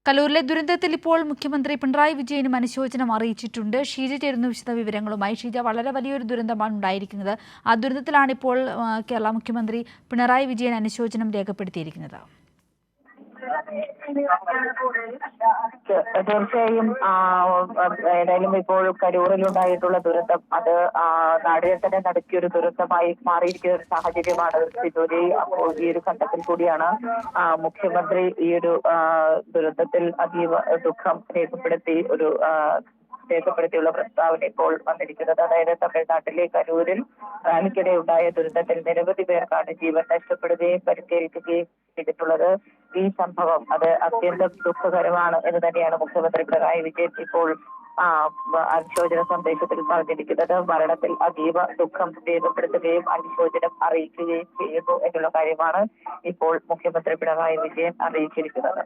കലൂരിലെ ദുരന്തത്തിൽ ഇപ്പോൾ മുഖ്യമന്ത്രി പിണറായി വിജയനും അനുശോചനം അറിയിച്ചിട്ടുണ്ട്. ഷീജ ചേരുന്ന വിശദവിവരങ്ങളുമായി. ഷീജ, വളരെ വലിയൊരു ദുരന്തമാണ് ഉണ്ടായിരിക്കുന്നത്. ആ ദുരന്തത്തിലാണ് ഇപ്പോൾ കേരള മുഖ്യമന്ത്രി പിണറായി വിജയൻ അനുശോചനം രേഖപ്പെടുത്തിയിരിക്കുന്നത്. തീർച്ചയായും ഏതായാലും ഇപ്പോൾ കരൂരിലുണ്ടായിട്ടുള്ള ദുരന്തം അത് നാടിനെ തന്നെ നടുക്കിയൊരു ദുരന്തമായി മാറിയിരിക്കുന്ന ഒരു സാഹചര്യമാണ് സിജോലി. അപ്പോൾ ഈ ഒരു ഘട്ടത്തിൽ കൂടിയാണ് മുഖ്യമന്ത്രി ഈ ഒരു ദുരന്തത്തിൽ അതീവ ദുഃഖം രേഖപ്പെടുത്തിയുള്ള പ്രസ്താവന ഇപ്പോൾ വന്നിരിക്കുന്നത്. അതായത് തമിഴ്നാട്ടിലെ കരൂരിൽ റാലിക്കിടെ ഉണ്ടായ ദുരന്തത്തിൽ നിരവധി പേർക്കാണ് ജീവൻ നഷ്ടപ്പെടുകയും പരിക്കേൽക്കുകയും ചെയ്തിട്ടുള്ളത്. ഈ സംഭവം അത് അത്യന്തം ദുഃഖകരമാണ് എന്ന് തന്നെയാണ് മുഖ്യമന്ത്രി പിണറായി വിജയൻ ഇപ്പോൾ അനുശോചന സന്ദേശത്തിൽ പറഞ്ഞിരിക്കുന്നത്. മരണത്തിൽ അതീവ ദുഃഖം രേഖപ്പെടുത്തുകയും അനുശോചനം അറിയിക്കുകയും ചെയ്യുന്നു എന്നുള്ള കാര്യമാണ് ഇപ്പോൾ മുഖ്യമന്ത്രി പിണറായി വിജയൻ അറിയിച്ചിരിക്കുന്നത്.